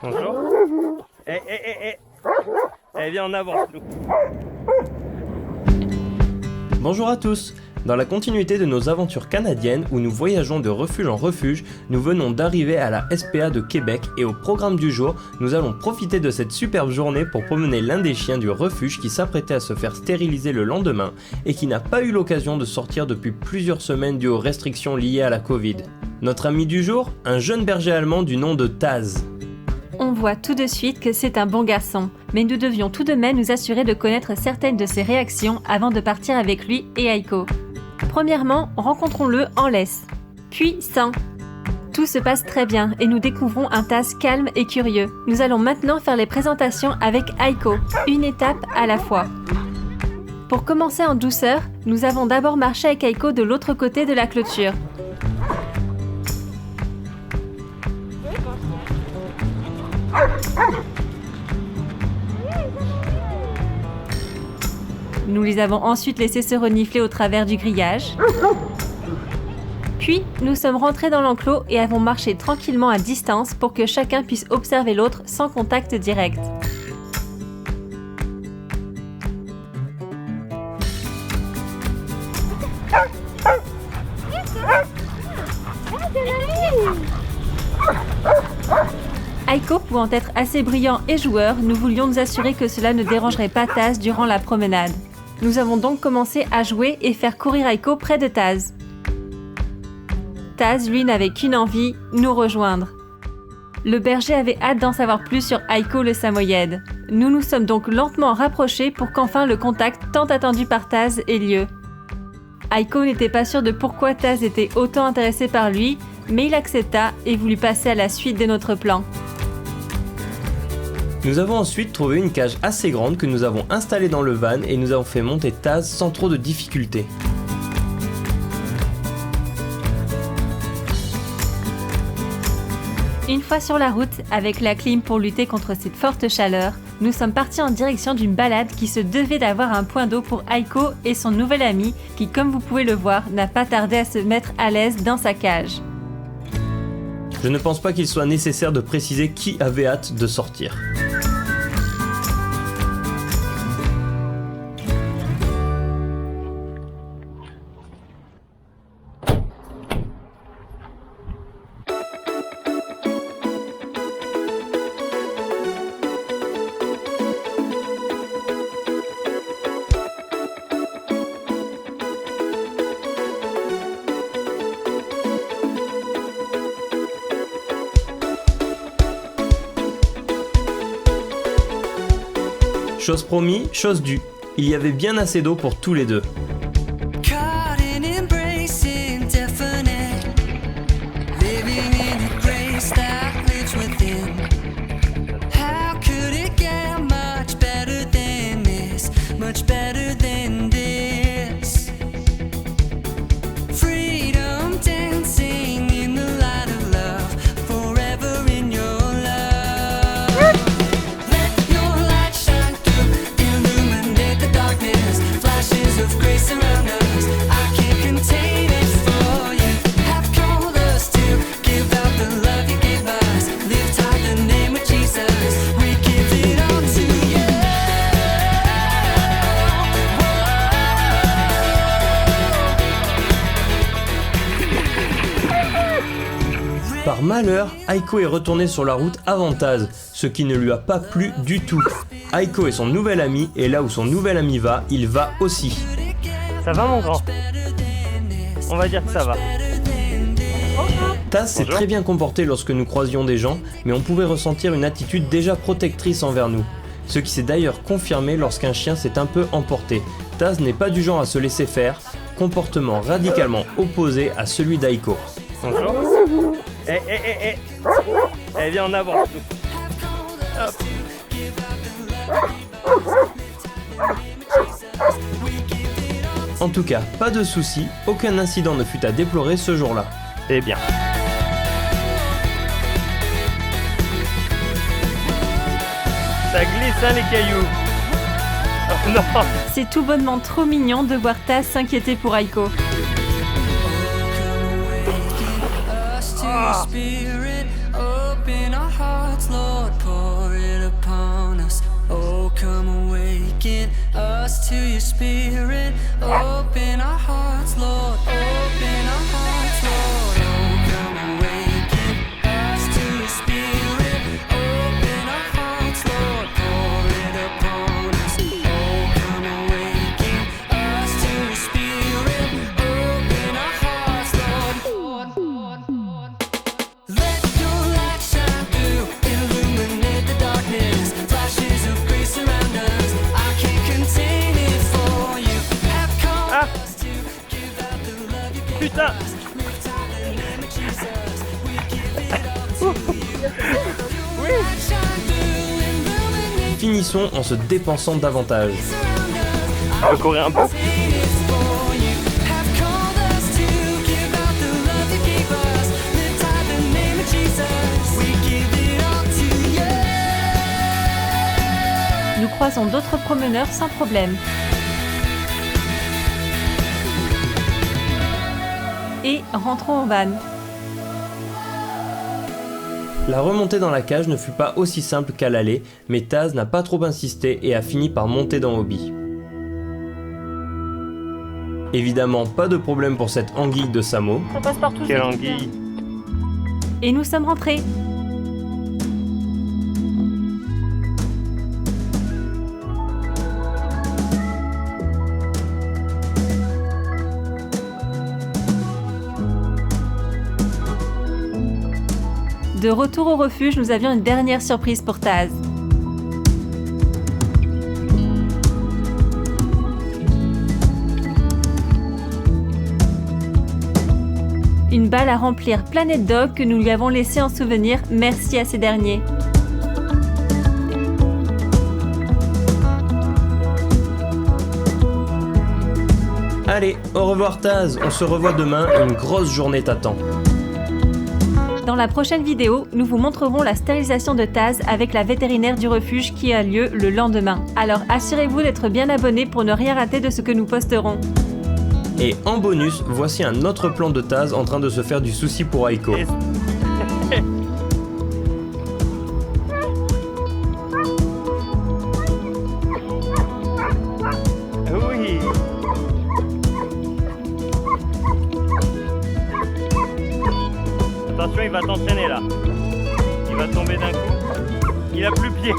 Bonjour. Viens en avant. Bonjour à tous. Dans la continuité de nos aventures canadiennes où nous voyageons de refuge en refuge, nous venons d'arriver à la SPA de Québec et au programme du jour, nous allons profiter de cette superbe journée pour promener l'un des chiens du refuge qui s'apprêtait à se faire stériliser le lendemain et qui n'a pas eu l'occasion de sortir depuis plusieurs semaines dues aux restrictions liées à la Covid. Notre ami du jour, un jeune berger allemand du nom de Taz. On voit tout de suite que c'est un bon garçon, mais nous devions tout de même nous assurer de connaître certaines de ses réactions avant de partir avec lui et Aiko. Premièrement, rencontrons-le en laisse, puis sans. Tout se passe très bien et nous découvrons un Taz calme et curieux. Nous allons maintenant faire les présentations avec Aiko, une étape à la fois. Pour commencer en douceur, nous avons d'abord marché avec Aiko de l'autre côté de la clôture. Nous les avons ensuite laissés se renifler au travers du grillage. Puis, nous sommes rentrés dans l'enclos et avons marché tranquillement à distance pour que chacun puisse observer l'autre sans contact direct. Aiko pouvant être assez brillant et joueur, nous voulions nous assurer que cela ne dérangerait pas Taz durant la promenade. Nous avons donc commencé à jouer et faire courir Aiko près de Taz. Taz, lui, n'avait qu'une envie, nous rejoindre. Le berger avait hâte d'en savoir plus sur Aiko le samoyède. Nous nous sommes donc lentement rapprochés pour qu'enfin le contact tant attendu par Taz ait lieu. Aiko n'était pas sûr de pourquoi Taz était autant intéressé par lui, mais il accepta et voulut passer à la suite de notre plan. Nous avons ensuite trouvé une cage assez grande que nous avons installée dans le van et nous avons fait monter Taz sans trop de difficultés. Une fois sur la route, avec la clim pour lutter contre cette forte chaleur, nous sommes partis en direction d'une balade qui se devait d'avoir un point d'eau pour Aiko et son nouvel ami qui, comme vous pouvez le voir, n'a pas tardé à se mettre à l'aise dans sa cage. Je ne pense pas qu'il soit nécessaire de préciser qui avait hâte de sortir. Chose promis, chose due. Il y avait bien assez d'eau pour tous les deux. Par malheur, Aiko est retourné sur la route avant Taz, ce qui ne lui a pas plu du tout. Aiko est son nouvel ami et là où son nouvel ami va, il va aussi. Ça va mon grand? On va dire que ça va. Taz s'est très bien comporté lorsque nous croisions des gens, mais on pouvait ressentir une attitude déjà protectrice envers nous. Ce qui s'est d'ailleurs confirmé lorsqu'un chien s'est un peu emporté. Taz n'est pas du genre à se laisser faire, comportement radicalement opposé à celui d'Aiko. Bonjour. Viens en avant. Hop. En tout cas, pas de soucis, aucun incident ne fut à déplorer ce jour-là. Eh bien. Ça glisse hein les cailloux. Oh non. C'est tout bonnement trop mignon de voir Taz s'inquiéter pour Aiko. Ah. us to your spirit. Open our hearts, Lord. Open our hearts, Lord. Oh, come awaken us to your spirit. Open our hearts, Lord. Pour it upon us. Oh, come awaken us to your spirit. Open our hearts, Lord. Let your light shine through, illuminate the darkness. Flashes of grace surround us. I can't contain it for you. Have called us to give out the love you gave Putain. us. Lift high the name of Jesus. We give it all to you. Let your light shine through, illuminate Finissons en se dépensant davantage. surround us. On peut courir un peu. Contain it for you. Have called us to give out the love you gave us. Lift high the name of Jesus. We give it all to you. Nous croisons d'autres promeneurs sans problème. Et rentrons au van. La remontée dans la cage ne fut pas aussi simple qu'à l'aller, mais Taz n'a pas trop insisté et a fini par monter dans Hobby. Évidemment, pas de problème pour cette anguille de Samo. Ça passe partout. Quelle anguille. Et nous sommes rentrés. De retour au refuge, nous avions une dernière surprise pour Taz. Une balle à remplir Planet Dog que nous lui avons laissée en souvenir, merci à ces derniers. Allez, au revoir Taz, on se revoit demain et une grosse journée t'attend. Dans la prochaine vidéo, nous vous montrerons la stérilisation de Taz avec la vétérinaire du refuge qui a lieu le lendemain. Alors assurez-vous d'être bien abonné pour ne rien rater de ce que nous posterons. Et en bonus, voici un autre plan de Taz en train de se faire du souci pour Aiko. Et- Oui. Attention, il va t'entraîner là. Il va tomber d'un coup. Il a plus pied.